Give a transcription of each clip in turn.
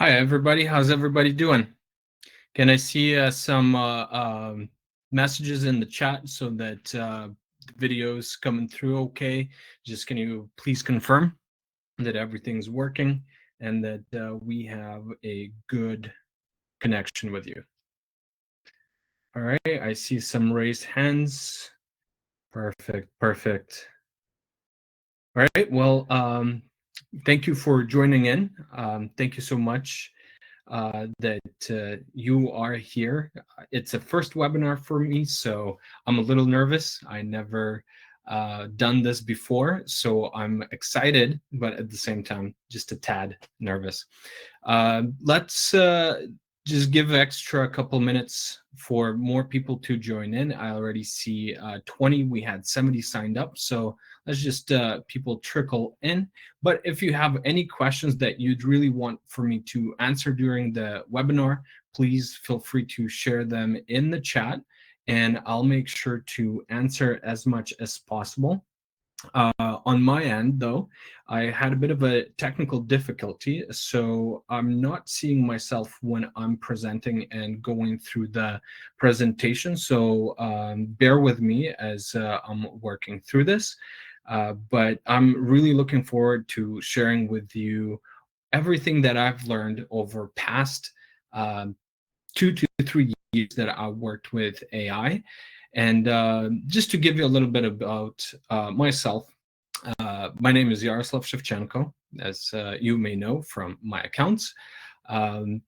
Hi, everybody. How's everybody doing? Can I see some messages in the chat so that the video's coming through okay? Just can you please confirm that everything's working and that we have a good connection with you? All right, I see some raised hands. Perfect, perfect. All right, well, thank you for joining in. Thank you so much that you are here. It's a first webinar for me, so I'm a little nervous. I never done this before, so I'm excited, but at the same time, just a tad nervous. Let's just give extra couple minutes for more people to join in. I already see 20. We had 70 signed up, so let's just people trickle in. But if you have any questions that you'd really want for me to answer during the webinar, please feel free to share them in the chat, and I'll make sure to answer as much as possible. On my end, though, I had a bit of a technical difficulty, so I'm not seeing myself when I'm presenting and going through the presentation. So bear with me as I'm working through this. But I'm really looking forward to sharing with you everything that I've learned over past 2 to 3 years that I worked with AI. And just to give you a little bit about myself, my name is Yaroslav Shevchenko, as you may know from my accounts. Um,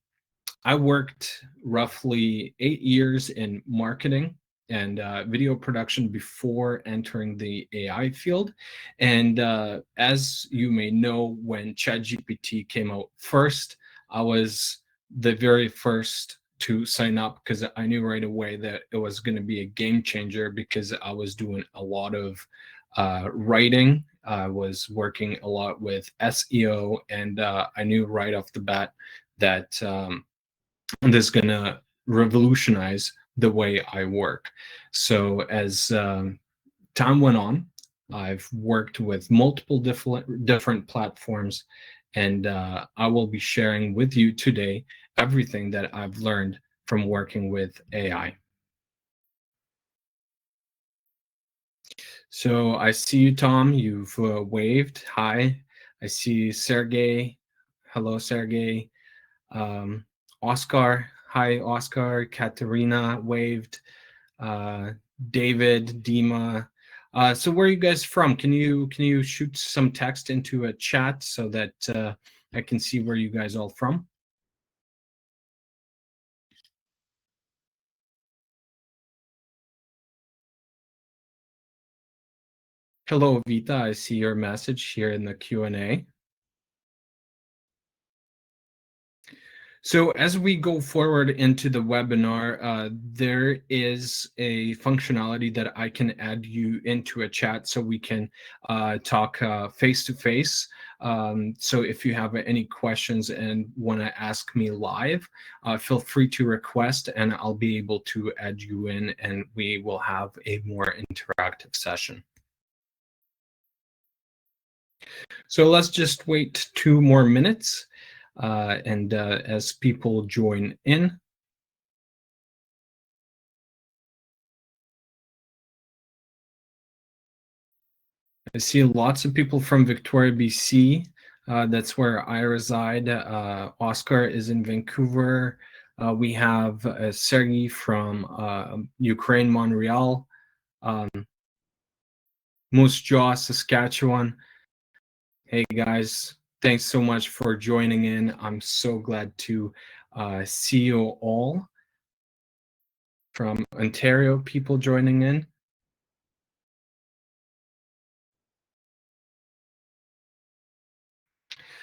I worked roughly 8 years in marketing and video production before entering the AI field. And as you may know, when ChatGPT came out first, I was the very first to sign up because I knew right away that it was going to be a game changer because I was doing a lot of writing. I was working a lot with SEO, and I knew right off the bat that this is going to revolutionize the way I work. So as time went on, I've worked with multiple different platforms, and I will be sharing with you today everything that I've learned from working with AI. So I see you, Tom. You've waved. Hi. I see Sergey. Hello, Sergey. Um, Oscar. Hi, Oscar. Katerina waved. Uh, David, Dima. So where are you guys from? Can you shoot some text into a chat so that I can see where you guys all from? Hello, Vita. I see your message here in the Q&A. So as we go forward into the webinar, there is a functionality that I can add you into a chat so we can talk face-to-face. So if you have any questions and want to ask me live, feel free to request and I'll be able to add you in and we will have a more interactive session. So let's just wait 2 more minutes. And as people join in. I see lots of people from Victoria, BC. That's where I reside. Oscar is in Vancouver. We have Sergey from Ukraine, Montreal. Moose Jaw, Saskatchewan. Hey guys, thanks so much for joining in. I'm so glad to see you all. From Ontario, people joining in.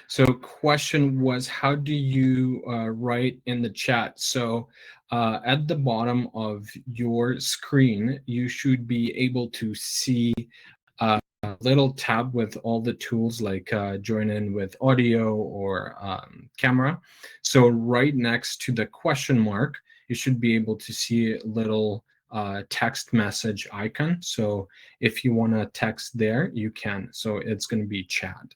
So question was, how do you write in the chat? So at the bottom of your screen, you should be able to see a little tab with all the tools like join in with audio or camera. So right next to the question mark, you should be able to see a little text message icon. So if you want to text there, you can. So it's going to be chat.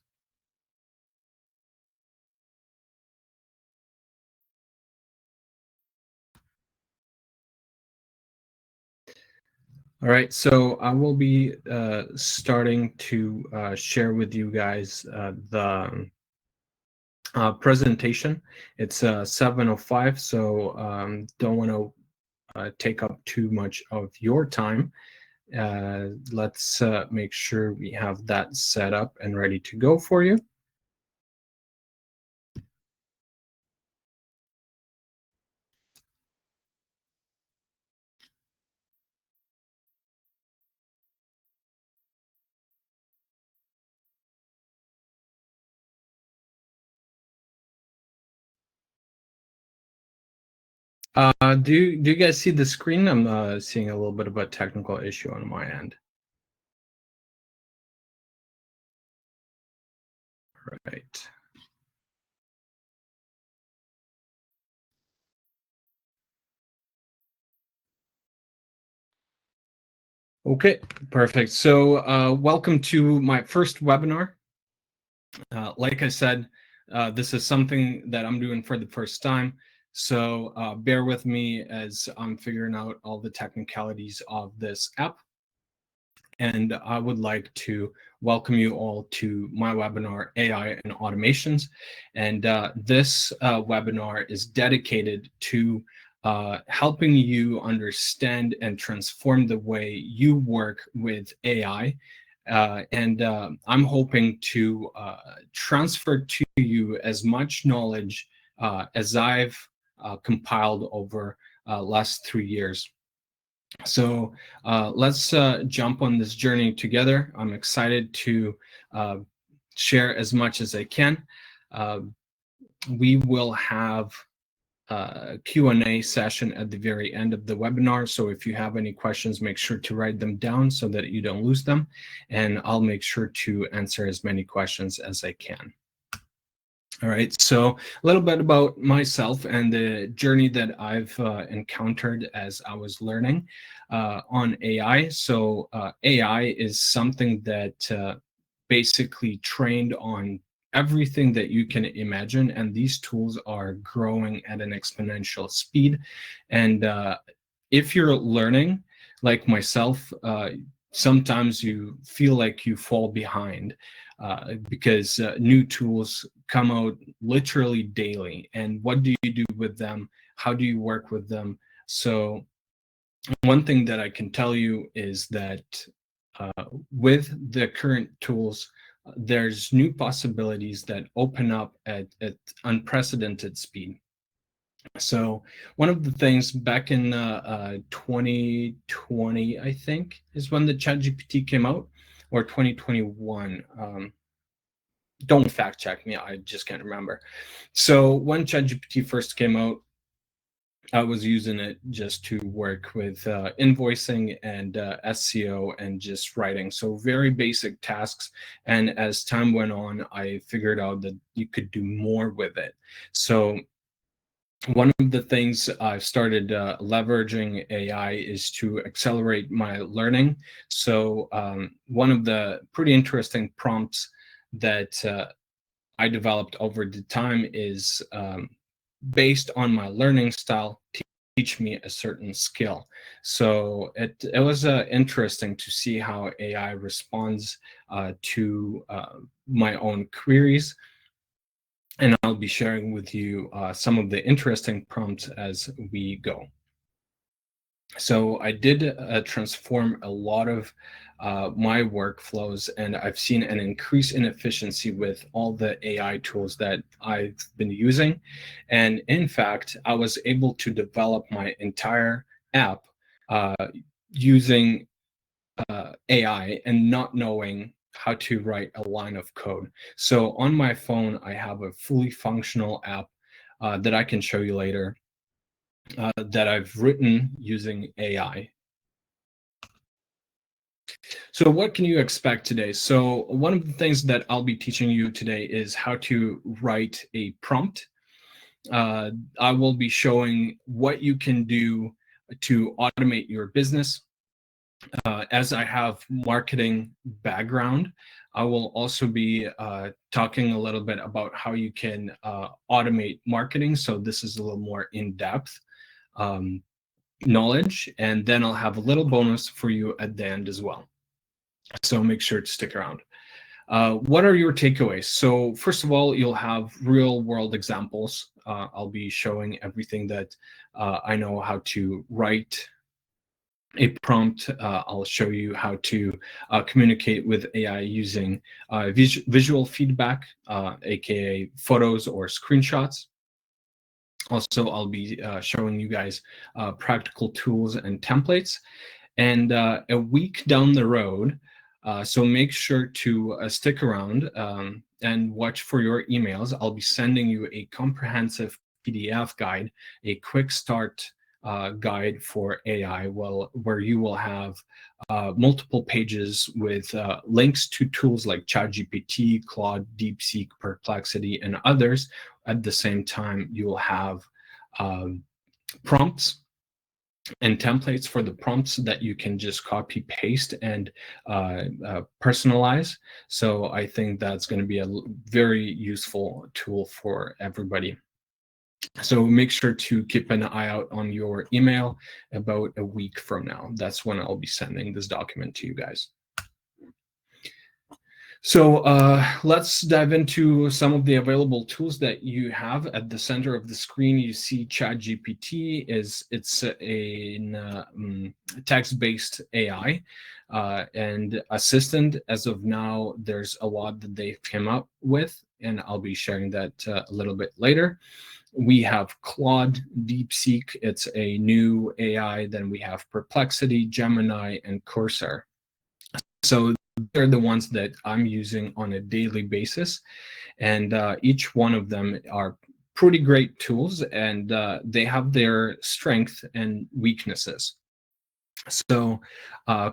All right, so I will be starting to share with you guys the presentation. It's 7:05, so don't want to take up too much of your time. Let's make sure we have that set up and ready to go for you. Do you guys see the screen? I'm seeing a little bit of a technical issue on my end. Right. Okay, perfect. So welcome to my first webinar. Like I said, this is something that I'm doing for the first time. So bear with me as I'm figuring out all the technicalities of this app. And I would like to welcome you all to my webinar, AI and Automations. And this webinar is dedicated to helping you understand and transform the way you work with AI. I'm hoping to transfer to you as much knowledge as I've compiled over last 3 years. So let's jump on this journey together. I'm excited to uh, share as much as I can. Uh, we will have a Q&A session at the very end of the webinar. So if you have any questions, make sure to write them down so that you don't lose them. And I'll make sure to answer as many questions as I can. All right, so a little bit about myself and the journey that I've encountered as I was learning on AI. So AI is something that basically trained on everything that you can imagine, and these tools are growing at an exponential speed. And if you're learning, like myself, sometimes you feel like you fall behind because new tools come out literally daily. And what do you do with them? How do you work with them? So one thing that I can tell you is that with the current tools, there's new possibilities that open up at unprecedented speed. So one of the things back in 2020, I think, is when the ChatGPT came out, or 2021. Don't fact check me. I just can't remember. So when ChatGPT first came out, I was using it just to work with invoicing and SEO and just writing. So very basic tasks. And as time went on, I figured out that you could do more with it. So one of the things I've started leveraging AI is to accelerate my learning. So one of the pretty interesting prompts that I developed over the time is based on my learning style, teach me a certain skill. So it was interesting to see how AI responds to my own queries. And I'll be sharing with you some of the interesting prompts as we go. So I did transform a lot of my workflows, and I've seen an increase in efficiency with all the AI tools that I've been using. And in fact, I was able to develop my entire app uh, using AI and not knowing how to write a line of code. So on my phone, I have a fully functional app that I can show you later that I've written using AI. So what can you expect today? So one of the things that I'll be teaching you today is how to write a prompt. I will be showing what you can do to automate your business. As I have marketing background, I will also be talking a little bit about how you can automate marketing. So this is a little more in depth. Um, knowledge, and then I'll have a little bonus for you at the end as well. So make sure to stick around. What are your takeaways? So first of all, you'll have real world examples. I'll be showing everything that I know how to write a prompt. I'll show you how to communicate with AI using visual feedback, aka photos or screenshots. Also, I'll be showing you guys practical tools and templates. And a week down the road, so make sure to stick around and watch for your emails. I'll be sending you a comprehensive PDF guide, a quick start guide for AI, where you will have multiple pages with links to tools like ChatGPT, Claude, DeepSeek, Perplexity, and others. At the same time, you will have prompts and templates for the prompts that you can just copy paste and personalize. So I think that's going to be a very useful tool for everybody. So make sure to keep an eye out on your email about a week from now. That's when I'll be sending this document to you guys. So let's dive into some of the available tools that you have. At the center of the screen, you see ChatGPT. It's a text-based AI and assistant. As of now, there's a lot that they've come up with, and I'll be sharing that a little bit later. We have Claude, DeepSeek. It's a new AI. Then we have Perplexity, Gemini, and Cursor. So they're the ones that I'm using on a daily basis, and each one of them are pretty great tools, and they have their strengths and weaknesses. So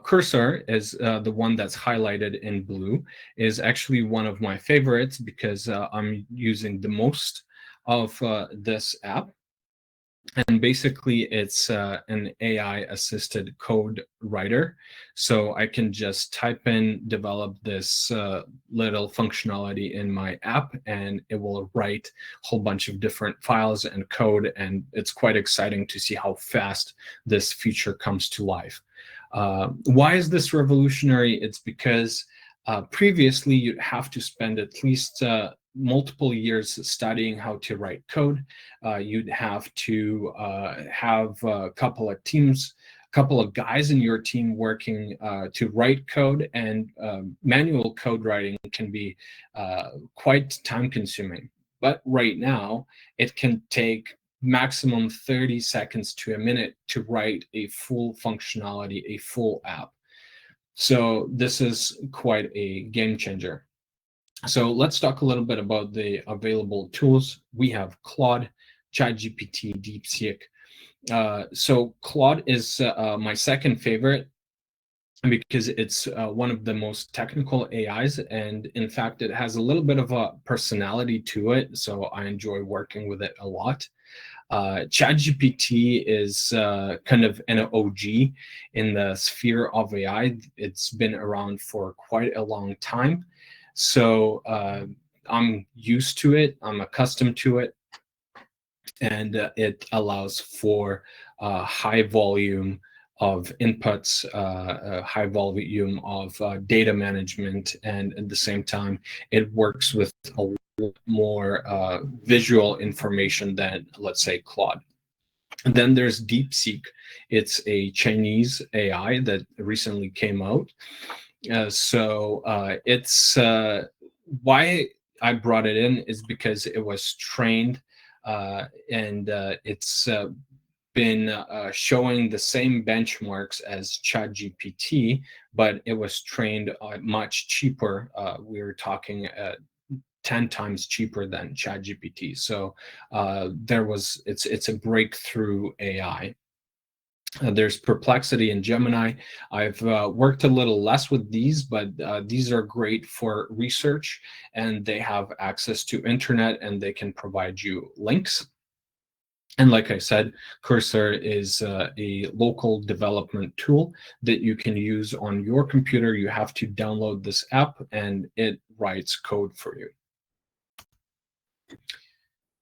Cursor is the one that's highlighted in blue, is actually one of my favorites because I'm using the most of this app. And basically, it's an AI-assisted code writer. So I can just type in, develop this little functionality in my app, and it will write a whole bunch of different files and code. And it's quite exciting to see how fast this feature comes to life. Why is this revolutionary? It's because previously, you'd have to spend at least multiple years studying how to write code. You'd have to have a couple of guys in your team working to write code, and manual code writing can be quite time consuming. But right now, it can take maximum 30 seconds to a minute to write a full functionality, a full app. So this is quite a game changer. So let's talk a little bit about the available tools. We have Claude, ChatGPT, DeepSeek. So Claude is my second favorite because it's one of the most technical AIs, and in fact, it has a little bit of a personality to it. So I enjoy working with it a lot. ChatGPT is kind of an OG in the sphere of AI. It's been around for quite a long time. So I'm used to it, I'm accustomed to it, and it allows for high volume of inputs, high volume of data management, and at the same time, it works with a lot more visual information than, let's say, Claude. And then there's DeepSeek. It's a Chinese AI that recently came out. It's why I brought it in is because it was trained and it's been showing the same benchmarks as ChatGPT, but it was trained much cheaper. We were talking 10 times cheaper than ChatGPT. So it's a breakthrough AI. There's Perplexity and Gemini. I've worked a little less with these, but these are great for research, and they have access to internet, and they can provide you links. And like I said, Cursor is a local development tool that you can use on your computer. You have to download this app, and it writes code for you.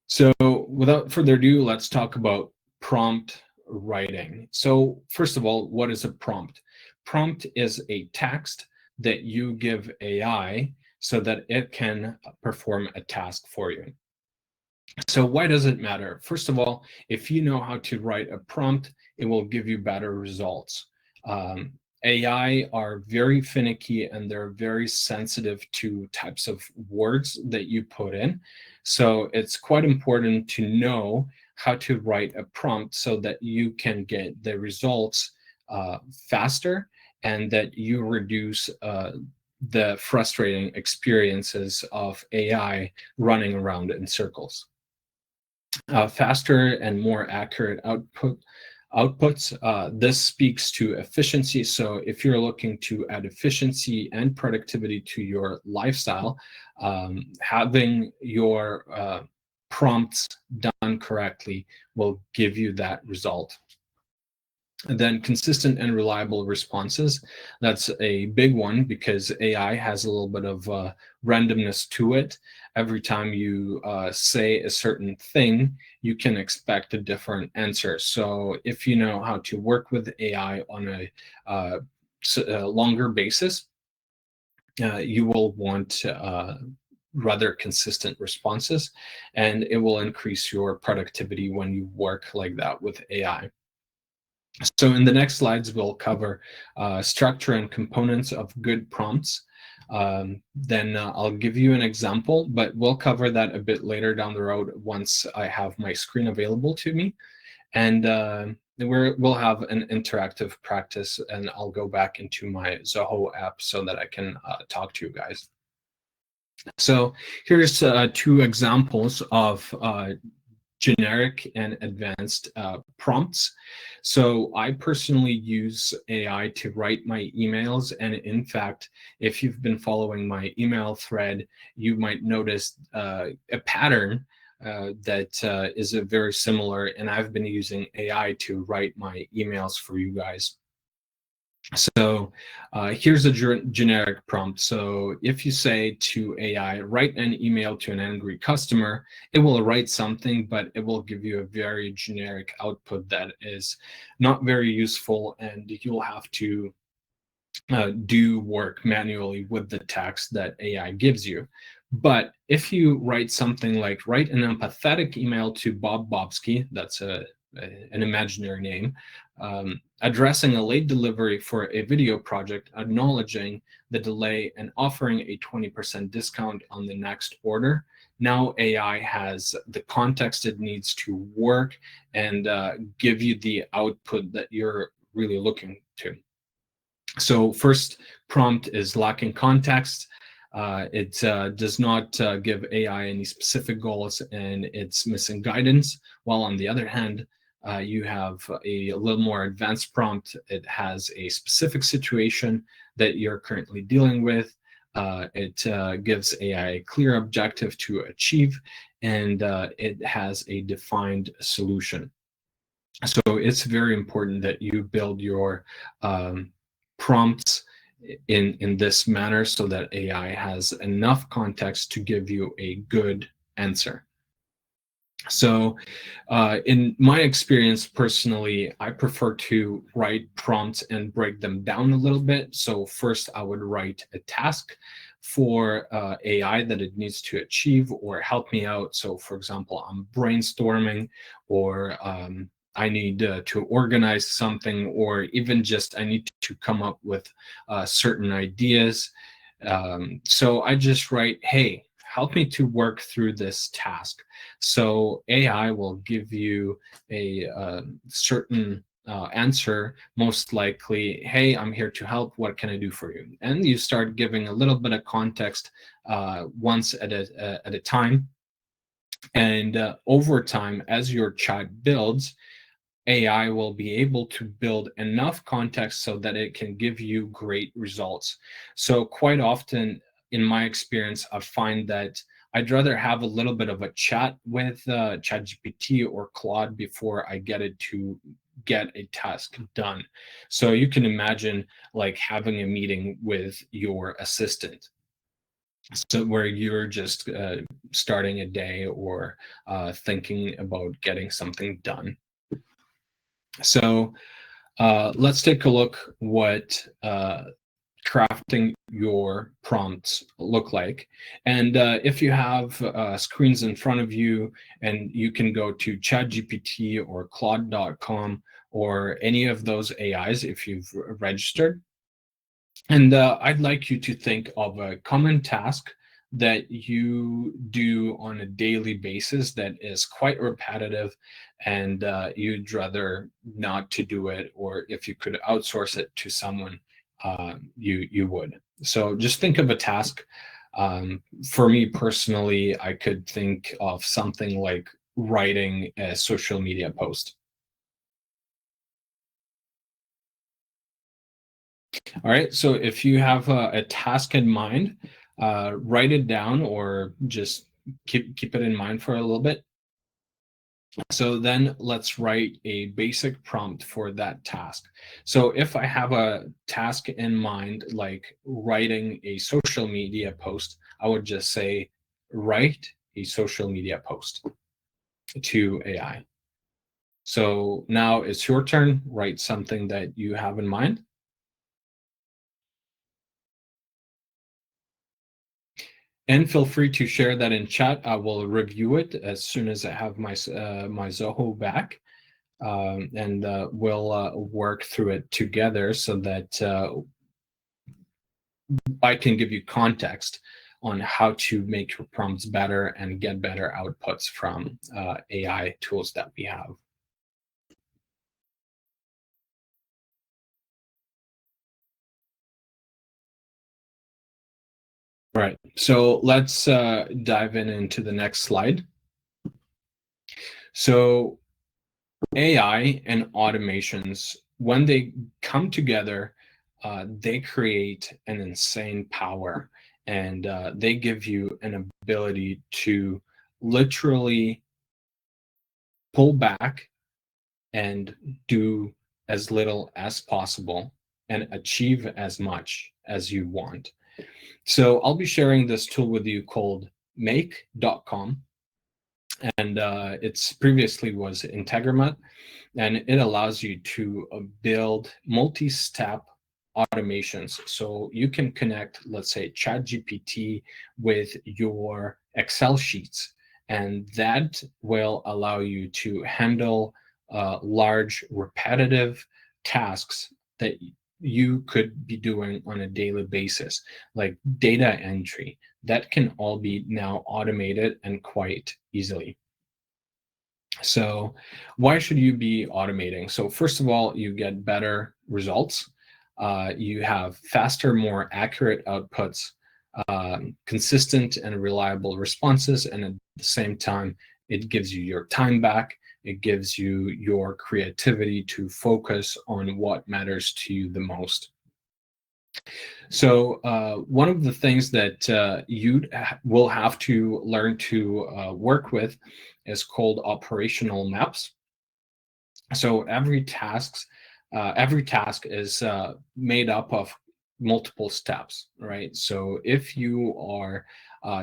So without further ado, let's talk about prompt writing. So first of all, what is a prompt? Prompt is a text that you give AI so that it can perform a task for you. So why does it matter? First of all, if you know how to write a prompt, it will give you better results. Um, AI are very finicky and they're very sensitive to types of words that you put in. So it's quite important to know how to write a prompt so that you can get the results faster and that you reduce the frustrating experiences of AI running around in circles. Faster and more accurate outputs. This speaks to efficiency. So if you're looking to add efficiency and productivity to your lifestyle, having your prompts done correctly will give you that result. And then consistent and reliable responses. That's a big one because AI has a little bit of randomness to it. Every time you say a certain thing, you can expect a different answer. So if you know how to work with AI on a longer basis, you will want rather consistent responses, and it will increase your productivity when you work like that with AI. So in the next slides, we'll cover structure and components of good prompts. Then I'll give you an example, but we'll cover that a bit later down the road once I have my screen available to me. And we'll have an interactive practice, and I'll go back into my Zoho app so that I can talk to you guys. So here's two examples of generic and advanced prompts. So I personally use AI to write my emails. And in fact, if you've been following my email thread, you might notice a pattern that is very similar. And I've been using AI to write my emails for you guys. So here's a generic prompt. So if you say to AI, write an email to an angry customer, it will write something, but it will give you a very generic output that is not very useful, and you'll have to do work manually with the text that AI gives you. But if you write something like, write an empathetic email to Bob Bobsky, that's an imaginary name, addressing a late delivery for a video project, acknowledging the delay and offering a 20% discount on the next order. Now AI has the context it needs to work and give you the output that you're really looking to. So first prompt is lacking context. It does not give AI any specific goals, and it's missing guidance. While on the other hand, you have a little more advanced prompt. It has a specific situation that you're currently dealing with. It gives AI a clear objective to achieve, and it has a defined solution. So it's very important that you build your prompts in this manner so that AI has enough context to give you a good answer. So in my experience personally, I prefer to write prompts and break them down a little bit. So first I would write a task for AI that it needs to achieve or help me out. So for example, I'm brainstorming, or I need to organize something, or even just I need to come up with certain ideas. So I just write, hey, help me to work through this task. So AI will give you a certain answer, most likely, hey, I'm here to help. What can I do for you? And you start giving a little bit of context once at a time. And over time, as your chat builds, AI will be able to build enough context so that it can give you great results. So quite often, in my experience, I find that I'd rather have a little bit of a chat with ChatGPT or Claude before I get it to get a task done. So you can imagine like having a meeting with your assistant. So where you're just starting a day or thinking about getting something done. So let's take a look what crafting your prompts look like. And if you have screens in front of you, and you can go to ChatGPT or Claude.com or any of those AIs if you've registered. And I'd like you to think of a common task that you do on a daily basis that is quite repetitive, and you'd rather not to do it, or if you could outsource it to someone, you would. So just think of a task. For me personally, I could think of something like writing a social media post. All right. So if you have a task in mind, write it down, or just keep it in mind for a little bit. So then let's write a basic prompt for that task. So if I have a task in mind, like writing a social media post, I would just say, write a social media post to AI. So now it's your turn. Write something that you have in mind. And feel free to share that in chat. I will review it as soon as I have my Zoho back, and we'll work through it together so that I can give you context on how to make your prompts better and get better outputs from AI tools that we have. All right, so let's dive into the next slide. So AI and automations, when they come together, they create an insane power, and they give you an ability to literally pull back and do as little as possible and achieve as much as you want. So I'll be sharing this tool with you called make.com, and it's previously was Integromat, and it allows you to build multi-step automations. So you can connect, let's say, ChatGPT with your Excel sheets, and that will allow you to handle large repetitive tasks that you could be doing on a daily basis, like data entry. That can all be now automated and quite easily. So why should you be automating? So first of all, you get better results. You have faster, more accurate outputs, consistent and reliable responses, and at the same time, it gives you your time back. It gives you your creativity to focus on what matters to you the most. So one of the things that you will have to learn to work with is called operational maps. So every task is made up of multiple steps, right? So if you are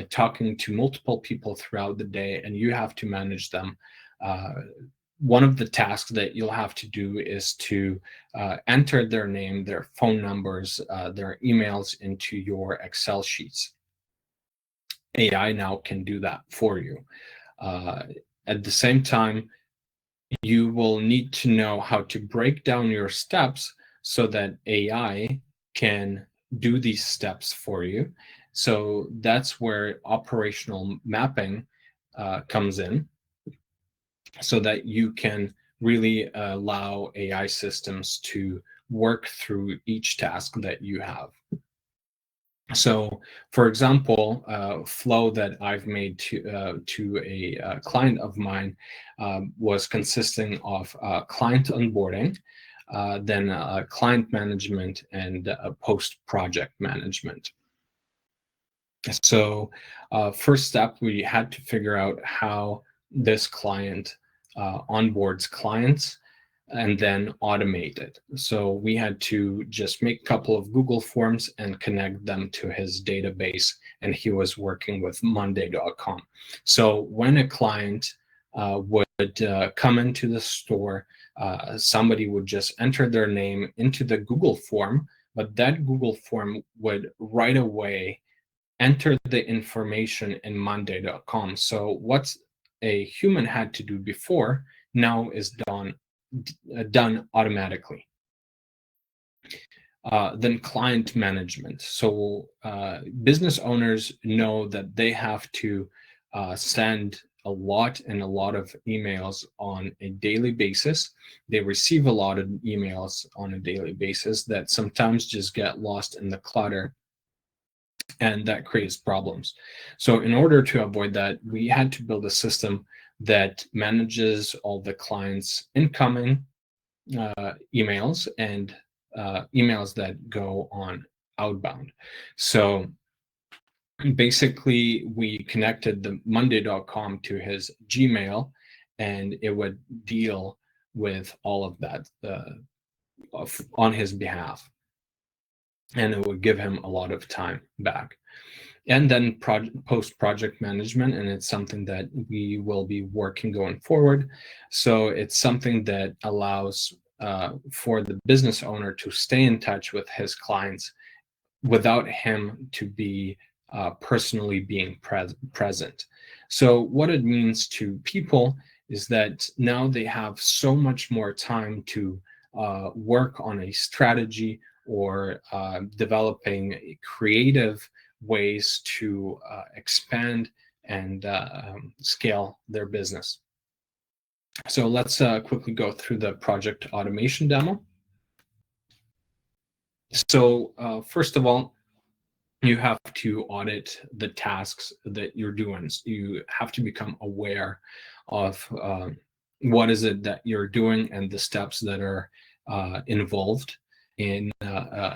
talking to multiple people throughout the day and you have to manage them, uh, one of the tasks that you'll have to do is to enter their name, their phone numbers, their emails into your Excel sheets. AI now can do that for you. Uh, at the same time, you will need to know how to break down your steps so that AI can do these steps for you. So that's where operational mapping comes in, so that you can really allow AI systems to work through each task that you have. So, for example, flow that I've made to a client of mine was consisting of client onboarding, then client management, and post project management. So, first step, we had to figure out how this client onboards clients and then automate it. So we had to just make a couple of Google forms and connect them to his database, and he was working with Monday.com. So when a client would come into the store. Somebody would just enter their name into the Google form, but that Google form would right away enter the information in Monday.com. So what a human had to do before now is done automatically. Then client management. So business owners know that they have to send a lot of emails on a daily basis. They receive a lot of emails on a daily basis that sometimes just get lost in the clutter, and that creates problems. So in order to avoid that, we had to build a system that manages all the clients' incoming emails and emails that go on outbound. So basically, we connected the Monday.com to his Gmail, and it would deal with all of that on his behalf. And it would give him a lot of time back. And then post-project management, and it's something that we will be working going forward. So it's something that allows for the business owner to stay in touch with his clients without him to be personally being present. So what it means to people is that now they have so much more time to work on a strategy or developing creative ways to expand and scale their business. So let's quickly go through the project automation demo. So first of all, you have to audit the tasks that you're doing. So you have to become aware of what is it that you're doing and the steps that are involved in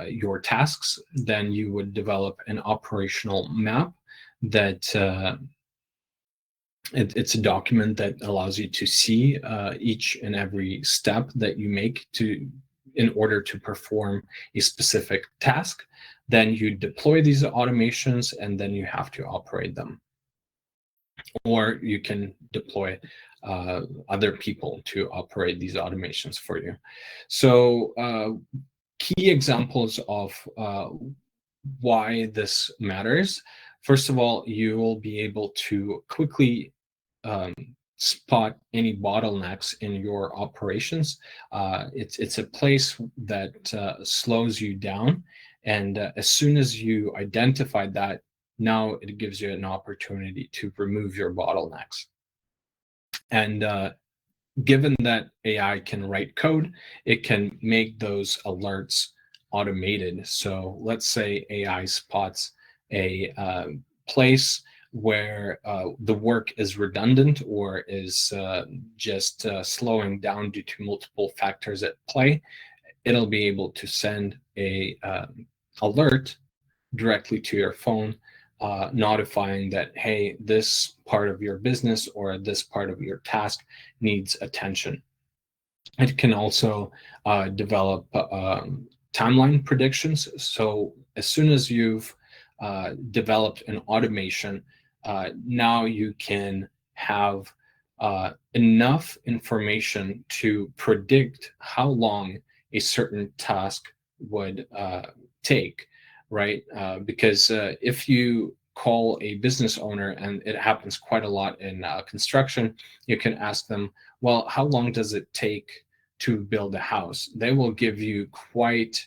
your tasks. Then you would develop an operational map that it's a document that allows you to see each and every step that you make in order to perform a specific task. Then you deploy these automations, and then you have to operate them. Or you can deploy other people to operate these automations for you. So key examples of why this matters. First of all, you will be able to quickly spot any bottlenecks in your operations. It's a place that slows you down. And as soon as you identify that, now it gives you an opportunity to remove your bottlenecks. And given that AI can write code, it can make those alerts automated. So let's say AI spots a place where the work is redundant or is just slowing down due to multiple factors at play. It'll be able to send a alert directly to your phone, notifying that, hey, this part of your business or this part of your task needs attention. It can also develop timeline predictions. So as soon as you've developed an automation, now you can have enough information to predict how long a certain task would take, right? Because if you call a business owner, and it happens quite a lot in construction, you can ask them, well, how long does it take to build a house? They will give you quite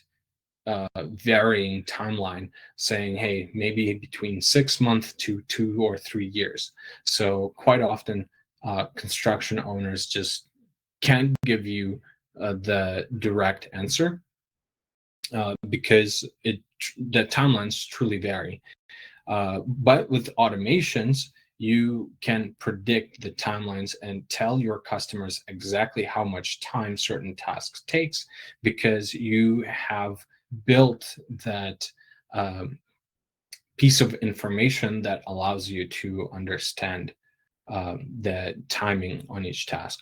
varying timeline, saying, hey, maybe between 6 months to 2 or 3 years. So quite often, construction owners just can't give you the direct answer because the timelines truly vary. But with automations, you can predict the timelines and tell your customers exactly how much time certain tasks takes, because you have built that piece of information that allows you to understand the timing on each task.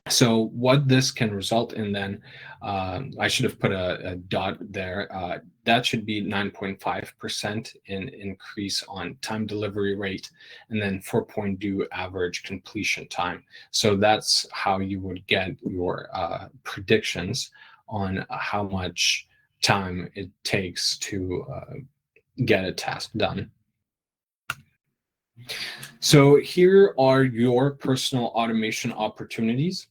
So what this can result in then, I should have put a dot there. That should be 9.5% in increase on time delivery rate, and then 4.2 average completion time. So that's how you would get your predictions on how much time it takes to get a task done. So here are your personal automation opportunities.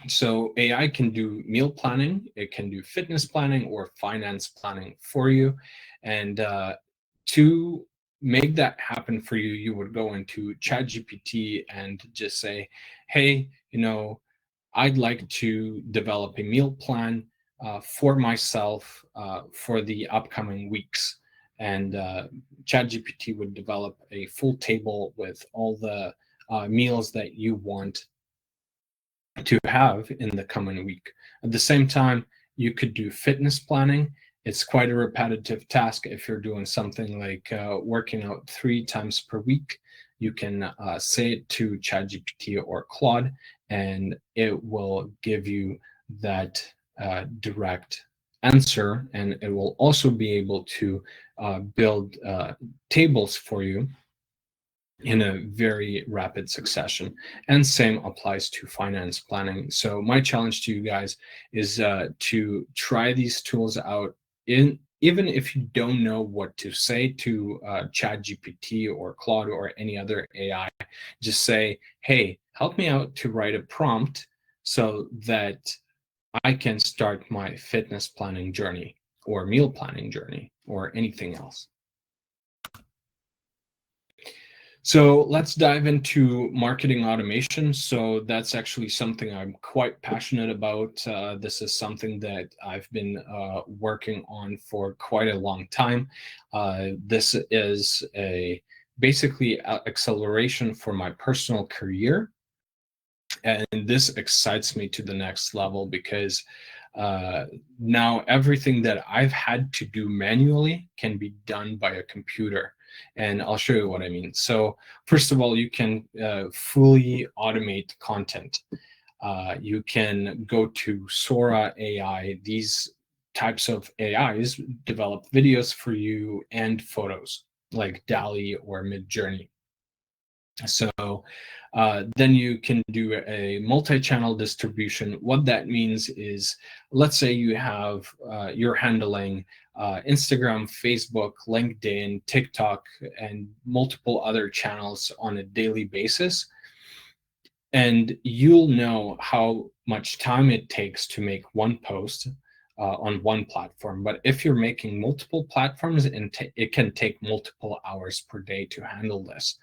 So AI can do meal planning, it can do fitness planning or finance planning for you. And to make that happen for you, you would go into ChatGPT and just say, hey, I'd like to develop a meal plan for myself for the upcoming weeks. And ChatGPT would develop a full table with all the meals that you want to have in the coming week. At the same time, you could do fitness planning. It's quite a repetitive task if you're doing something like working out 3 times per week. You can say it to ChatGPT or Claude, and it will give you that direct answer. And it will also be able to build tables for you in a very rapid succession. And same applies to finance planning. So my challenge to you guys is to try these tools out, in even if you don't know what to say to ChatGPT or Claude or any other AI. Just say, hey, help me out to write a prompt so that I can start my fitness planning journey or meal planning journey or anything else. So let's dive into marketing automation. So that's actually something I'm quite passionate about. This is something that I've been working on for quite a long time. This is a basically acceleration for my personal career. And this excites me to the next level because now everything that I've had to do manually can be done by a computer. And I'll show you what I mean. So first of all, you can fully automate content. You can go to Sora AI. These types of AIs develop videos for you and photos like DALL-E or Midjourney. So then you can do a multi-channel distribution. What that means is, let's say you have you're handling Instagram, Facebook, LinkedIn, TikTok, and multiple other channels on a daily basis. And you'll know how much time it takes to make one post on one platform. But if you're making multiple platforms, it can take multiple hours per day to handle this.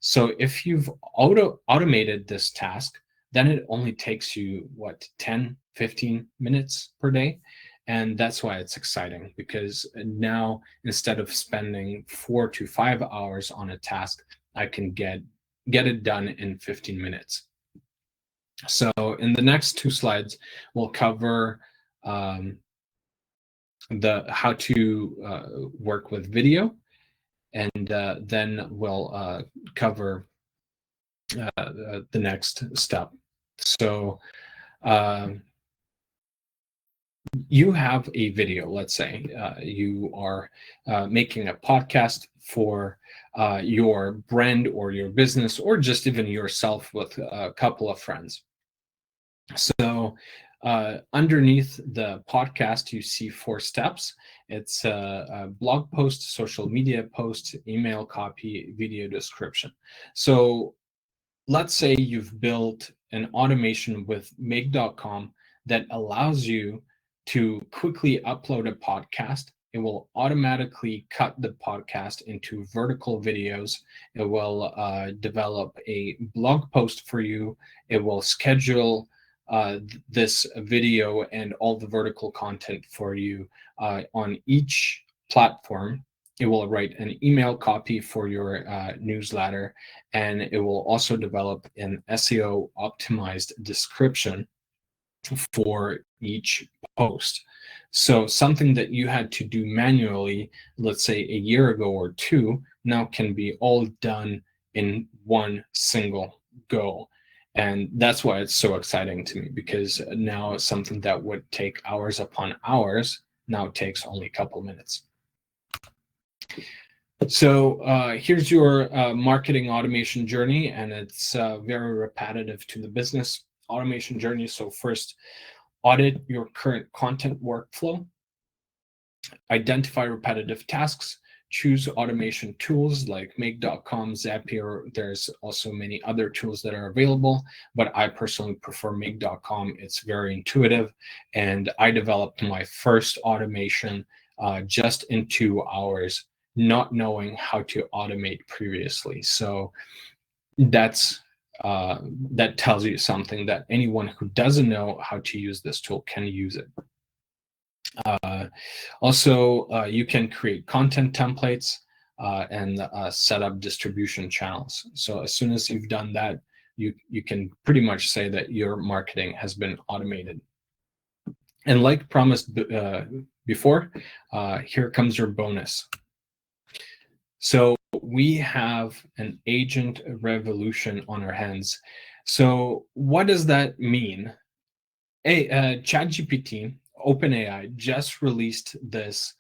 So if you've automated this task, then it only takes you, 10, 15 minutes per day. And that's why it's exciting, because now instead of spending 4 to 5 hours on a task, I can get it done in 15 minutes. So in the next 2 slides, we'll cover how to work with video, and then we'll cover the next step. So you have a video, let's say you are making a podcast for your brand or your business, or just even yourself with a couple of friends. So underneath the podcast, you see 4 steps. It's a blog post, social media post, email copy, video description. So let's say you've built an automation with make.com that allows you to quickly upload a podcast. It will automatically cut the podcast into vertical videos. It will develop a blog post for you. It will schedule this video and all the vertical content for you on each platform. It will write an email copy for your newsletter, and it will also develop an SEO optimized description for each post. So something that you had to do manually, let's say a year ago or 2, now can be all done in one single go. And that's why it's so exciting to me, because now something that would take hours upon hours now takes only a couple minutes. So here's your marketing automation journey, and it's very repetitive to the business automation journey. So first, audit your current content workflow, identify repetitive tasks, choose automation tools like Make.com, Zapier. There's also many other tools that are available, but I personally prefer Make.com. It's very intuitive, and I developed my first automation just in 2 hours, not knowing how to automate previously. So that's that tells you something, that anyone who doesn't know how to use this tool can use it. Also, you can create content templates and set up distribution channels. So as soon as you've done that, you can pretty much say that your marketing has been automated. And like promised before, here comes your bonus. So we have an agent revolution on our hands. So what does that mean? ChatGPT, OpenAI, just released this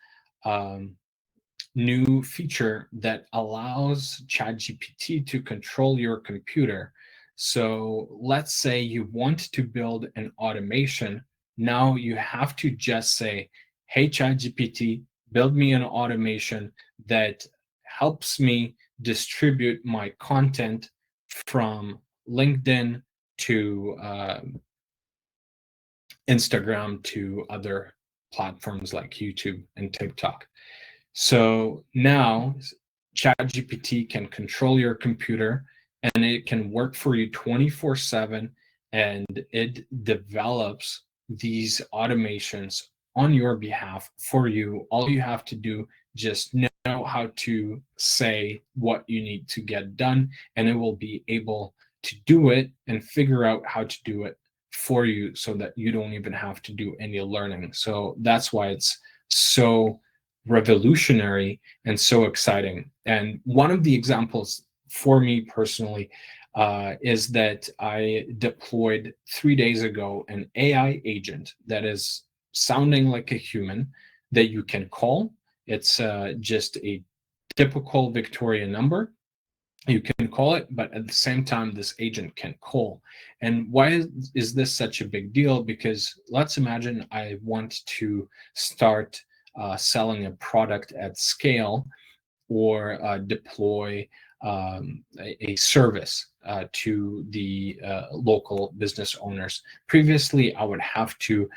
new feature that allows ChatGPT to control your computer. So let's say you want to build an automation. Now you have to just say, hey, ChatGPT, build me an automation that helps me distribute my content from LinkedIn to Instagram to other platforms like YouTube and TikTok. So now ChatGPT can control your computer, and it can work for you 24/7, and it develops these automations on your behalf for you. All you have to do, just know how to say what you need to get done, and it will be able to do it and figure out how to do it for you, so that you don't even have to do any learning. So that's why it's so revolutionary and so exciting. And one of the examples for me personally is that I deployed 3 days ago an AI agent that is sounding like a human that you can call. It's just a typical Victorian number. You can call it, but at the same time, this agent can call. And why is this such a big deal? Because let's imagine I want to start selling a product at scale, or deploy a service to the local business owners. Previously, I would have to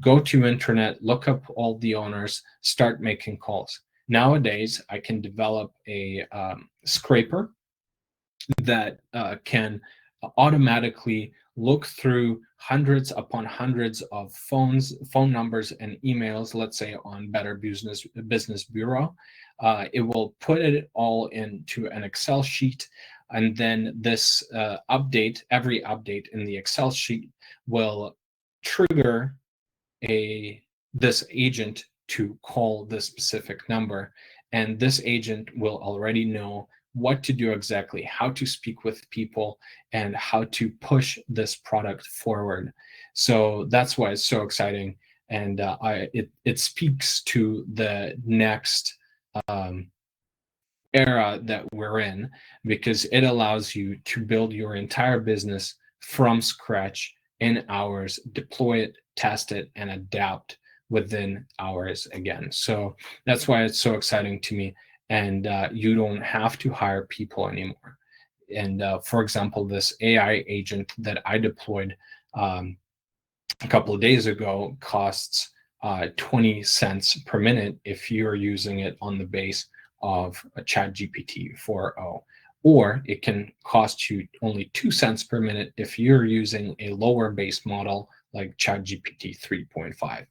go to internet, look up all the owners, start making calls. Nowadays, I can develop a scraper that can automatically look through hundreds upon hundreds of phone numbers and emails, let's say on Better Business Bureau. It will put it all into an Excel sheet, and then this every update in the Excel sheet will trigger this agent to call this specific number, and this agent will already know what to do exactly, how to speak with people, and how to push this product forward. So that's why it's so exciting, and it speaks to the next era that we're in, because it allows you to build your entire business from scratch in hours, deploy it, test it, and adapt within hours again. So that's why it's so exciting to me. And you don't have to hire people anymore. And for example, this AI agent that I deployed a couple of days ago costs 20 cents per minute if you're using it on the base of a ChatGPT 4.0. Or it can cost you only 2 cents per minute if you're using a lower base model like ChatGPT 3.5.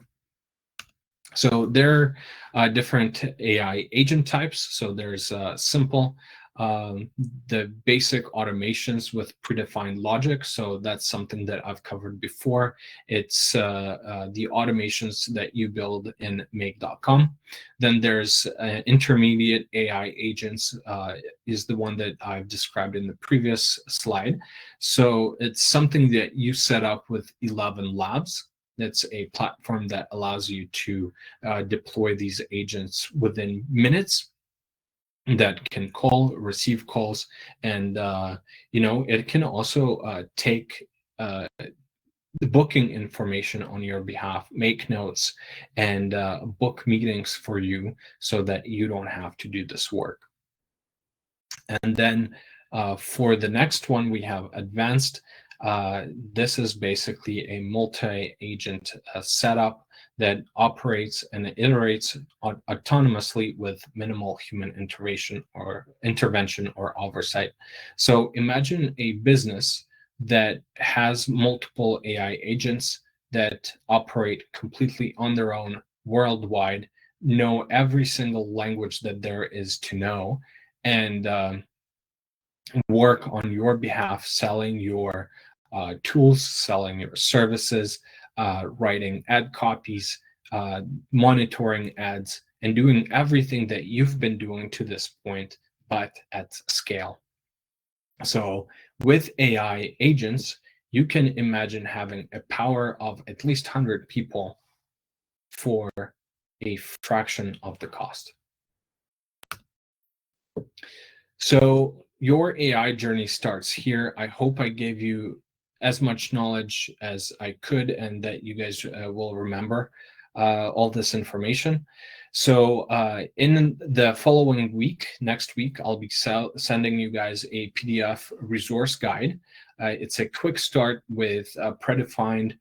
So there are different AI agent types. So there's simple, the basic automations with predefined logic. So that's something that I've covered before. It's the automations that you build in make.com. Then there's intermediate AI agents, is the one that I've described in the previous slide. So it's something that you set up with 11 Labs. That's a platform that allows you to deploy these agents within minutes, that can call, receive calls, and it can also take the booking information on your behalf, make notes, and book meetings for you so that you don't have to do this work. And then for the next one, we have advanced. This is basically a multi-agent setup that operates and iterates autonomously with minimal human intervention or oversight. So imagine a business that has multiple AI agents that operate completely on their own worldwide, know every single language that there is to know, and work on your behalf, selling your tools, selling your services, writing ad copies, monitoring ads, and doing everything that you've been doing to this point, but at scale. So with AI agents, you can imagine having a power of at least 100 people for a fraction of the cost. So your AI journey starts here. I hope I gave you as much knowledge as I could, and that you guys will remember all this information. So in the following week, next week, I'll be sending you guys a PDF resource guide. It's a quick start with predefined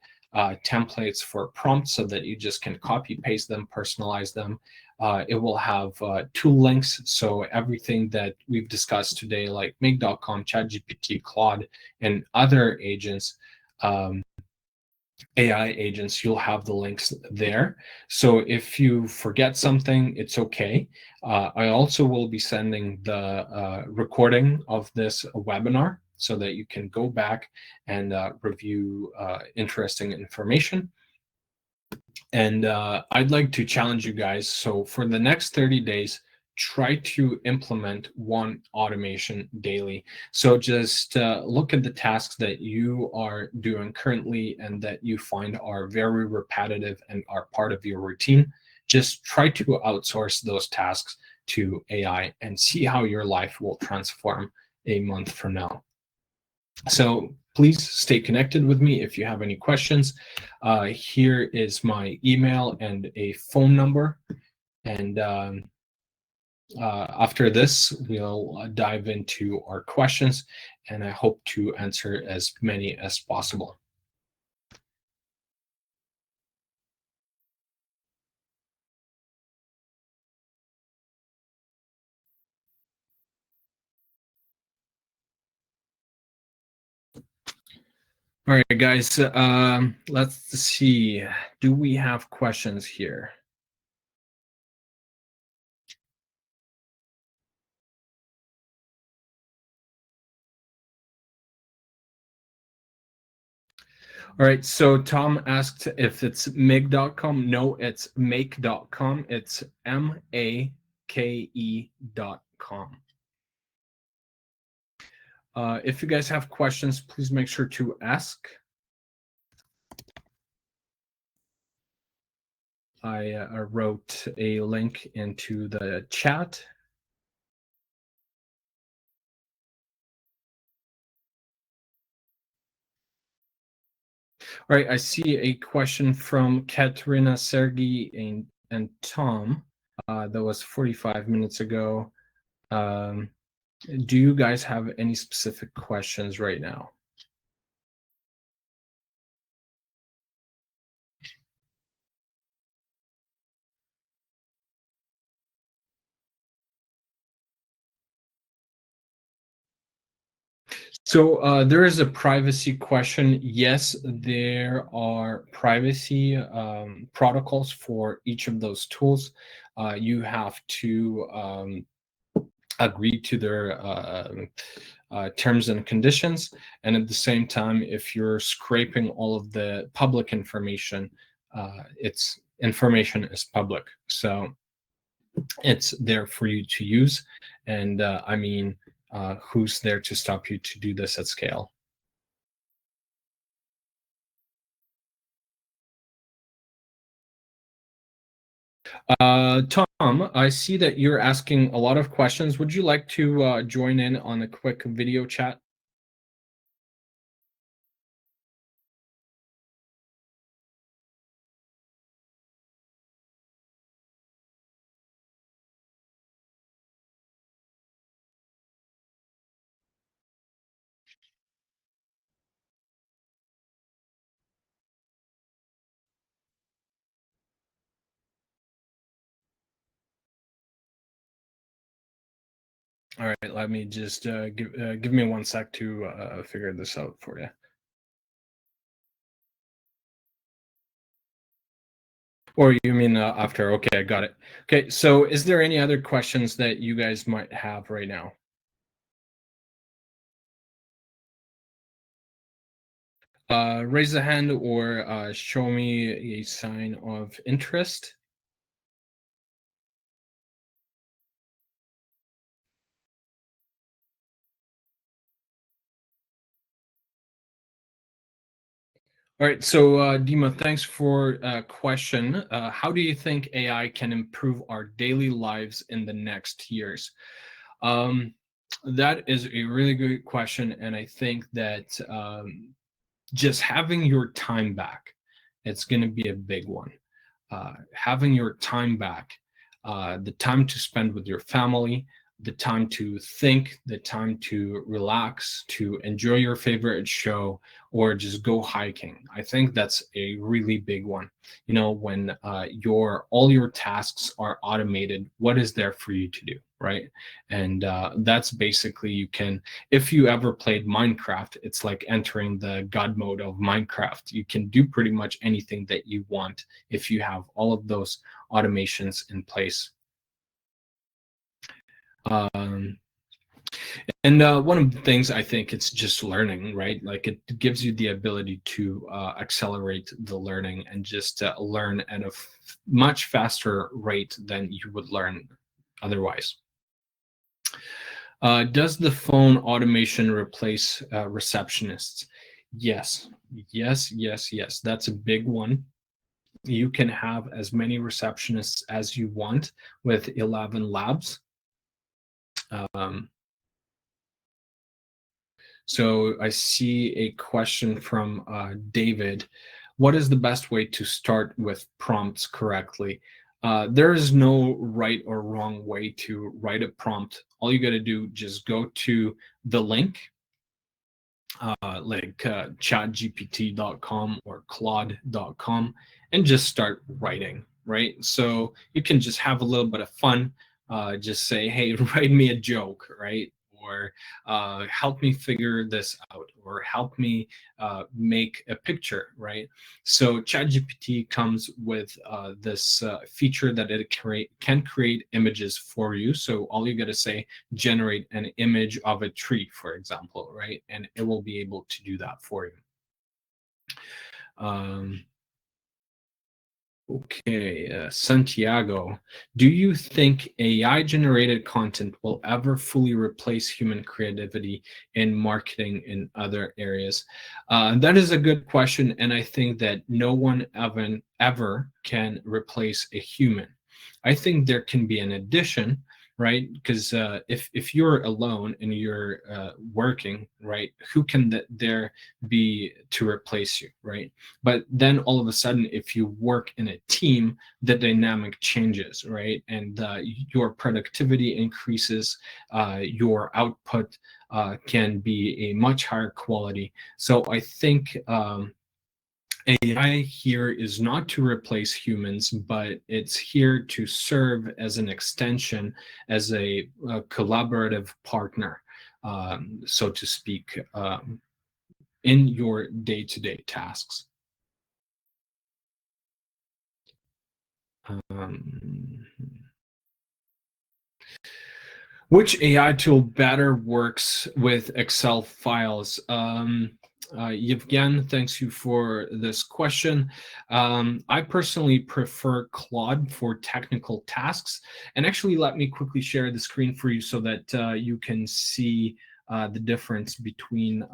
templates for prompts so that you just can copy paste them, personalize them. It will have tool links, so everything that we've discussed today, like make.com, ChatGPT, Claude, and other agents, AI agents, you'll have the links there. So if you forget something, it's okay. I also will be sending the recording of this webinar so that you can go back and review interesting information. And I'd like to challenge you guys. So for the next 30 days, try to implement one automation daily. So just look at the tasks that you are doing currently and that you find are very repetitive and are part of your routine. Just try to outsource those tasks to AI and see how your life will transform a month from now. So please stay connected with me if you have any questions. Here is my email and a phone number. And after this, we'll dive into our questions, and I hope to answer as many as possible. All right, guys, let's see. Do we have questions here? All right, so Tom asked if it's mig.com. No, it's make.com. It's make.com. If you guys have questions, please make sure to ask. I wrote a link into the chat. All right, I see a question from Katerina, Sergey, and Tom. That was 45 minutes ago. Do you guys have any specific questions right now? So there is a privacy question. Yes, there are privacy protocols for each of those tools. You have to agree to their terms and conditions. And at the same time, if you're scraping all of the public information, it's information is public, so it's there for you to use. And I mean, who's there to stop you to do this at scale? Tom, I see that you're asking a lot of questions. Would you like to join in on a quick video chat? All right, let me just give me 1 sec to figure this out for you. Or you mean after? Okay, I got it. Okay, so is there any other questions that you guys might have right now? Raise a hand or show me a sign of interest. All right, so Dima, thanks for question. How do you think AI can improve our daily lives in the next years? Um, that is a really good question, and I think that just having your time back, it's going to be a big one. Having your time back, the time to spend with your family, the time to think, the time to relax, to enjoy your favorite show, or just go hiking. I think that's a really big one. You know, when your all your tasks are automated, what is there for you to do, right? And that's basically you can. If you ever played Minecraft, it's like entering the God mode of Minecraft. You can do pretty much anything that you want if you have all of those automations in place. Um, and one of the things I think it's just learning, right? Like it gives you the ability to accelerate the learning and just learn at a much faster rate than you would learn otherwise. Does the phone automation replace receptionists? Yes, yes, yes, yes. That's a big one. You can have as many receptionists as you want with 11 labs. Um, so I see a question from David. What is the best way to start with prompts correctly? There is no right or wrong way to write a prompt. All you got to do, just go to the link, like chatgpt.com or claude.com, and just start writing, right? So you can just have a little bit of fun, just say, hey, write me a joke, right? Or help me figure this out, or help me make a picture, right? So ChatGPT comes with this feature that it can create images for you. So all you got to say, generate an image of a tree, for example, right? And it will be able to do that for you. Um, Okay, Santiago, do you think AI generated content will ever fully replace human creativity in marketing in other areas? That is a good question, and I think that no one ever can replace a human. I think there can be an addition, right? Because if you're alone and you're working, right, who can there be to replace you, right? But then all of a sudden, if you work in a team, the dynamic changes, right? And your productivity increases, your output can be a much higher quality. So I think AI here is not to replace humans, but it's here to serve as an extension, as a collaborative partner, so to speak, in your day-to-day tasks. Um, Which AI tool better works with Excel files? Yevgen, thanks you for this question. I personally prefer Claude for technical tasks. And actually, let me quickly share the screen for you so that you can see the difference between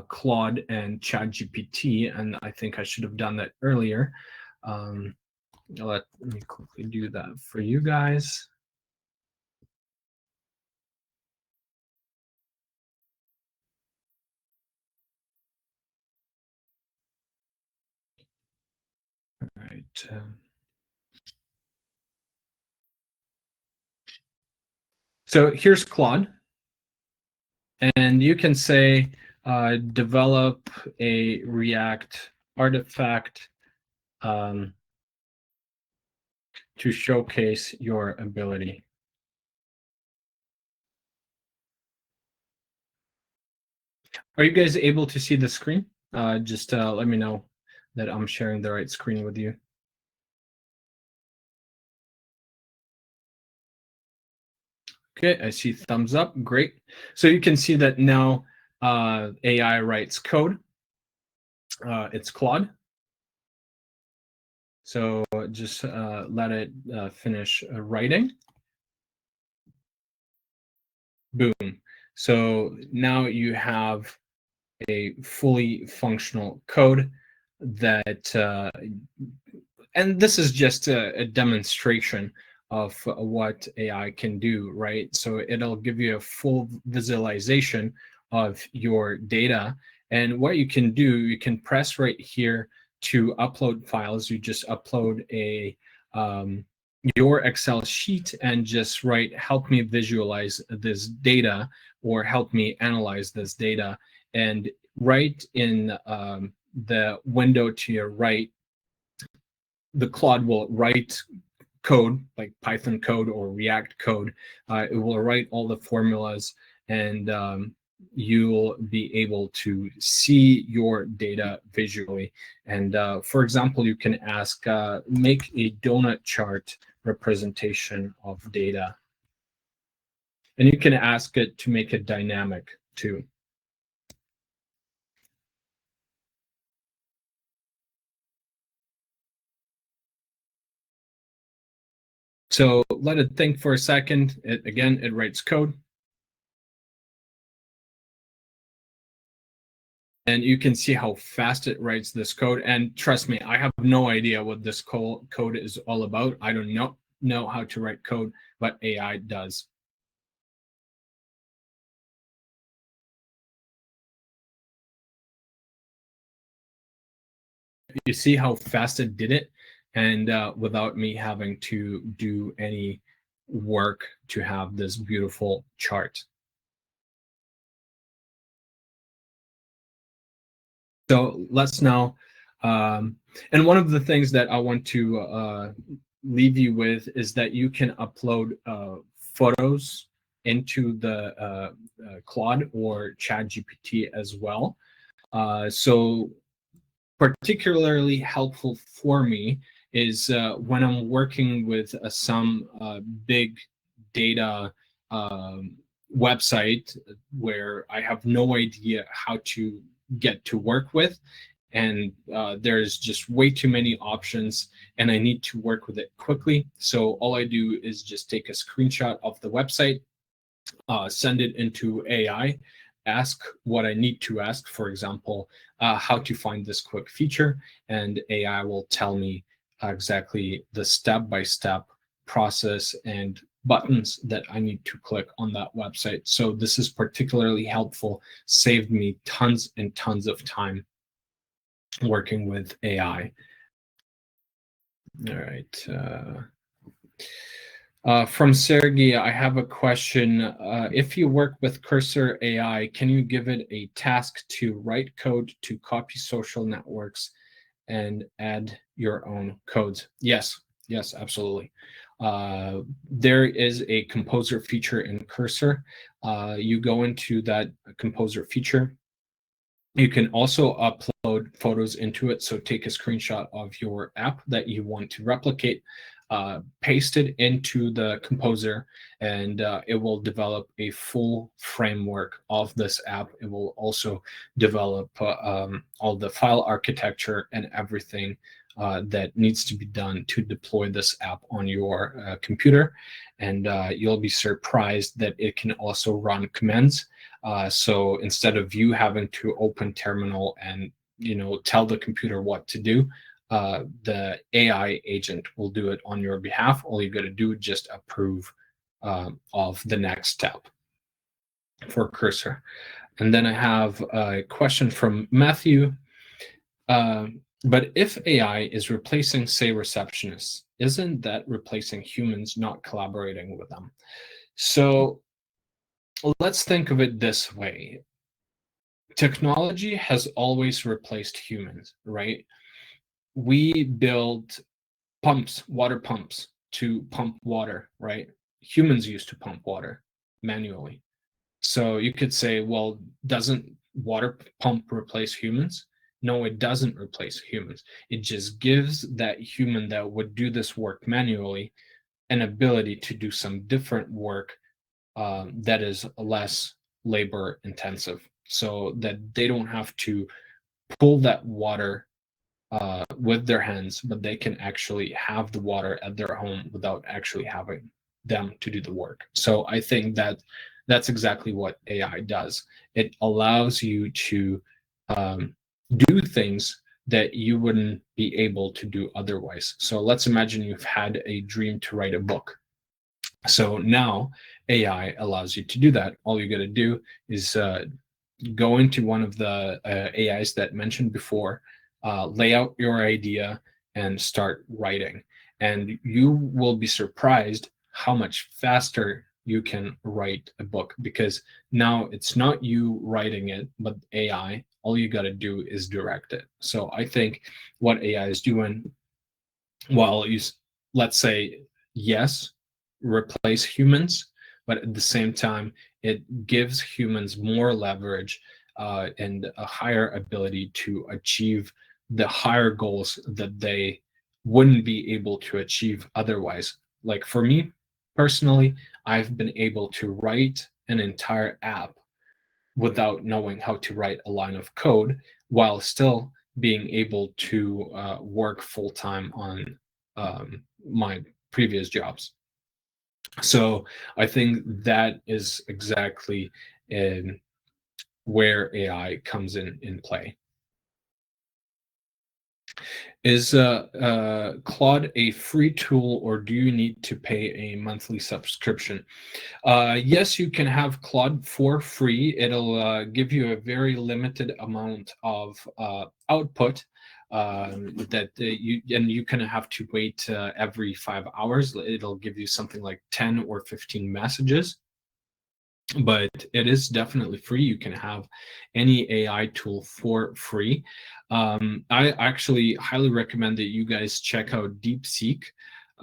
Claude and ChatGPT. And I think I should have done that earlier. Let me quickly do that for you guys. All right. So here's Claude, and you can say develop a React artifact to showcase your ability. Are you guys able to see the screen? Just let me know that I'm sharing the right screen with you. Okay, I see thumbs up. Great. So you can see that now AI writes code. It's Claude. So just let it finish writing. Boom. So now you have a fully functional code that, and this is just a demonstration of what AI can do, right? So it'll give you a full visualization of your data. And what you can do, you can press right here to upload files. You just upload a your Excel sheet and just write, help me visualize this data or help me analyze this data. And right in the window to your right, the Claude will write code like Python code or React code. It will write all the formulas, and you'll be able to see your data visually. And for example, you can ask, make a donut chart representation of data. And you can ask it to make it dynamic too. So let it think for a second. It writes code. And you can see how fast it writes this code. And trust me, I have no idea what this code is all about. I don't know how to write code, but AI does. You see how fast it did it, and without me having to do any work to have this beautiful chart. So let's now, and one of the things that I want to leave you with is that you can upload photos into the Claude or ChatGPT as well. So particularly helpful for me is when I'm working with some big data website where I have no idea how to get to work with, and there's just way too many options, and I need to work with it quickly. So all I do is just take a screenshot of the website, send it into AI, ask what I need to ask, for example, how to find this quick feature, and AI will tell me exactly the step-by-step process and buttons that I need to click on that website. So this is particularly helpful, saved me tons and tons of time working with AI. All right. From Sergey, I have a question. If you work with Cursor AI, can you give it a task to write code to copy social networks and add your own codes? Yes, yes, absolutely. There is a composer feature in Cursor. You go into that composer feature. You can also upload photos into it. So take a screenshot of your app that you want to replicate. paste it into the composer, and it will develop a full framework of this app. It will also develop all the file architecture and everything that needs to be done to deploy this app on your computer. And you'll be surprised that it can also run commands. So instead of you having to open terminal and tell the computer what to do, the AI agent will do it on your behalf. All you got to do is just approve of the next step for cursor. And then I have a question from Matthew. But if AI is replacing, say, receptionists, isn't that replacing humans not collaborating with them? So let's think of it this way. Technology has always replaced humans, right? We build pumps, water pumps to pump water, right? Humans used to pump water manually. So you could say, well, doesn't water pump replace humans? No, it doesn't replace humans. It just gives that human that would do this work manually an ability to do some different work that is less labor intensive, so that they don't have to pull that water with their hands, but they can actually have the water at their home without actually having them to do the work. So I think that that's exactly what AI does. It allows you to do things that you wouldn't be able to do otherwise. So let's imagine you've had a dream to write a book. So now AI allows you to do that. All you got to do is go into one of the AIs that mentioned before, lay out your idea, and start writing. And you will be surprised how much faster you can write a book, because now it's not you writing it, but AI. All you got to do is direct it. So I think what AI is doing, while you, let's say, yes, replace humans, but at the same time, it gives humans more leverage and a higher ability to achieve the higher goals that they wouldn't be able to achieve otherwise. Like for me personally, I've been able to write an entire app without knowing how to write a line of code, while still being able to work full time on my previous jobs. So I think that is exactly where AI comes in play. Is Claude a free tool, or do you need to pay a monthly subscription? Yes, you can have Claude for free. It'll give you a very limited amount of output that you kind of have to wait every 5 hours. It'll give you something like 10 or 15 messages. But it is definitely free. You can have any AI tool for free. I actually highly recommend that you guys check out DeepSeek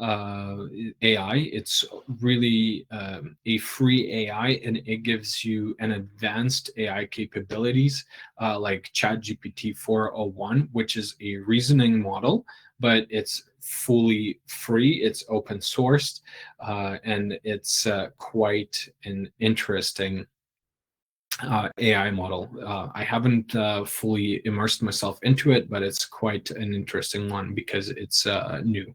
AI. It's really a free AI, and it gives you an advanced AI capabilities like ChatGPT 401, which is a reasoning model, but it's fully free. It's open sourced, and it's quite an interesting AI model. I haven't fully immersed myself into it, but it's quite an interesting one because it's new.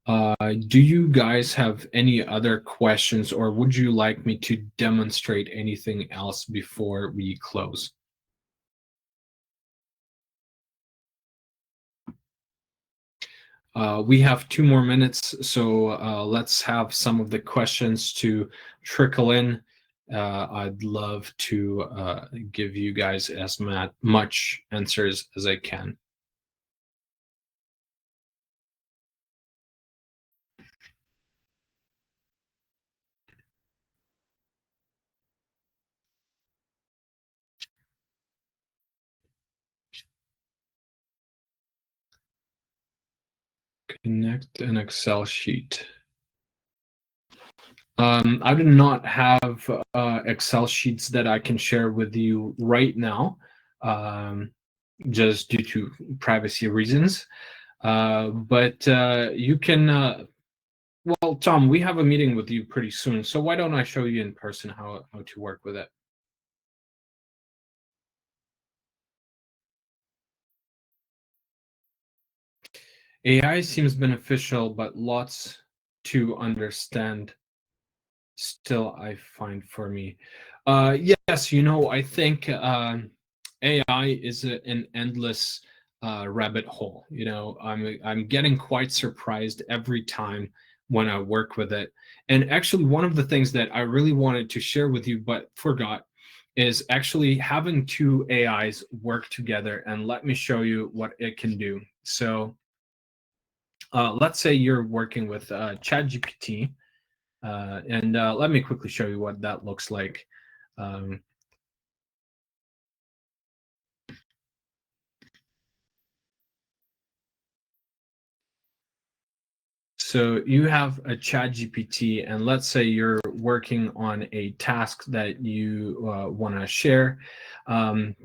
Do you guys have any other questions, or would you like me to demonstrate anything else before we close? We have 2 more minutes, so let's have some of the questions to trickle in. I'd love to give you guys as much answers as I can. Connect an Excel sheet. I do not have Excel sheets that I can share with you right now, just due to privacy reasons. But you can, well, Tom, we have a meeting with you pretty soon, so why don't I show you in person how to work with it? AI seems beneficial, but lots to understand still I find for me. Yes, I think AI is an endless rabbit hole. I'm getting quite surprised every time when I work with it. And actually, one of the things that I really wanted to share with you but forgot is actually having two AIs work together. And let me show you what it can do. So let's say you're working with ChatGPT, and let me quickly show you what that looks like. Um, so you have a ChatGPT, and let's say you're working on a task that you want to share. Um,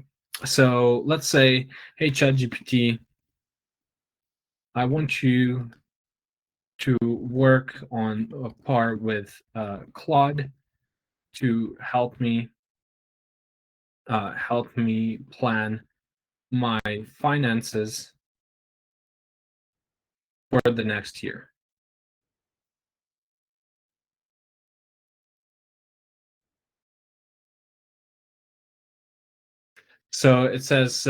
so let's say, hey, ChatGPT, I want you to work on a par with Claude to help me plan my finances for the next year. So it says,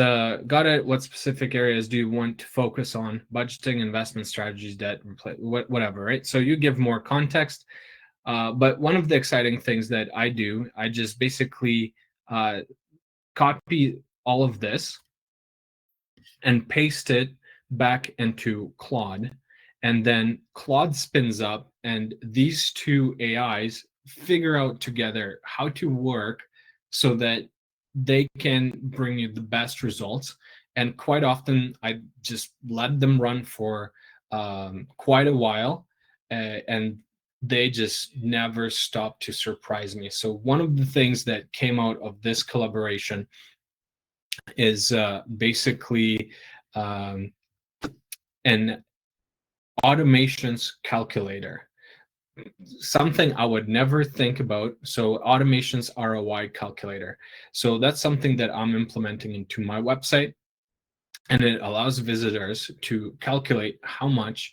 got it. What specific areas do you want to focus on? Budgeting, investment strategies, debt, whatever, right? So you give more context. But one of the exciting things that I do, I just basically uh, copy all of this and paste it back into Claude. And then Claude spins up, and these two AIs figure out together how to work so that they can bring you the best results. And quite often, I just let them run for quite a while, and they just never stop to surprise me. So, one of the things that came out of this collaboration is basically um, an automations calculator, something I would never think about. So, automations ROI calculator. So, that's something that I'm implementing into my website, and it allows visitors to calculate how much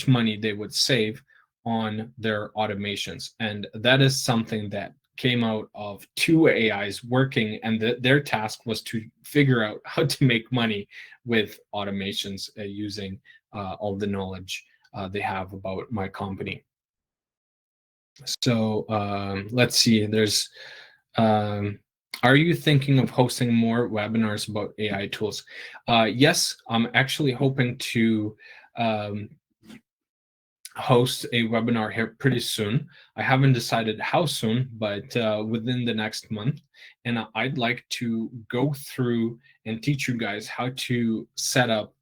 money they would save on their automations. And that is something that came out of two AIs working, and their task was to figure out how to make money with automations using all the knowledge they have about my company. So let's see. Um, are you thinking of hosting more webinars about AI tools? Yes, I'm actually hoping to um, host a webinar here pretty soon. I haven't decided how soon, but within the next month. And I'd like to go through and teach you guys how to set up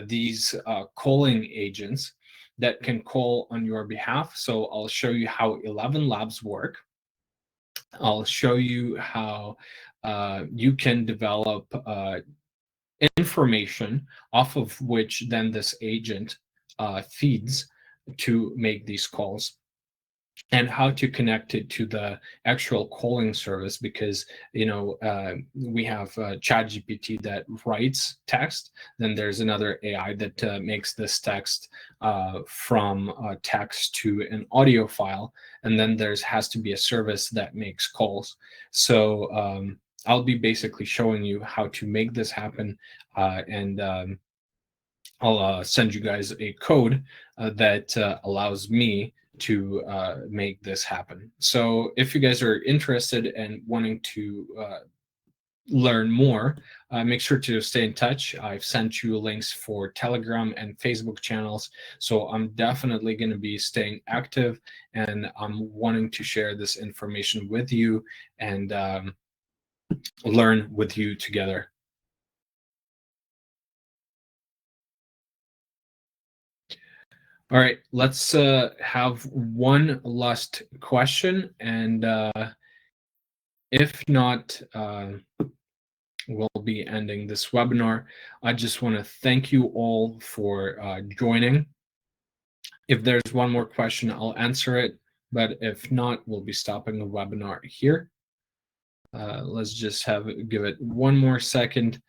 these calling agents that can call on your behalf. So I'll show you how 11 labs work. I'll show you how you can develop information off of which then this agent feeds to make these calls, and how to connect it to the actual calling service, because we have ChatGPT that writes text. Then there's another AI that makes this text from text to an audio file, and then there's has to be a service that makes calls. So I'll be basically showing you how to make this happen, and I'll send you guys a code that allows me to make this happen. So if you guys are interested and wanting to learn more, make sure to stay in touch. I've sent you links for Telegram and Facebook channels. So I'm definitely going to be staying active, and I'm wanting to share this information with you and learn with you together. All right, let's have one last question, and if not, we'll be ending this webinar. I just want to thank you all for joining. If there's one more question, I'll answer it. But if not, we'll be stopping the webinar here. Let's just give it one more second.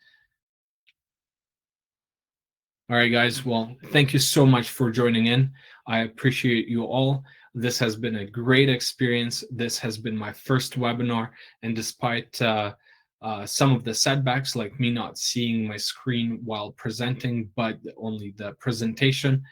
All right, guys. Well, thank you so much for joining in. I appreciate you all. This has been a great experience. This has been my first webinar, and despite some of the setbacks, like me not seeing my screen while presenting, but only the presentation,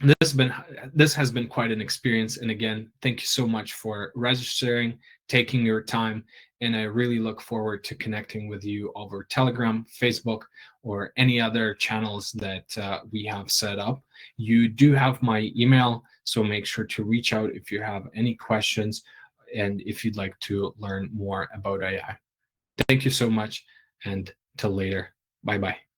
this has been quite an experience. And again, thank you so much for registering, taking your time, and I really look forward to connecting with you over Telegram, Facebook, or any other channels that we have set up. You do have my email, so make sure to reach out if you have any questions and if you'd like to learn more about AI. Thank you so much, and till later. Bye-bye.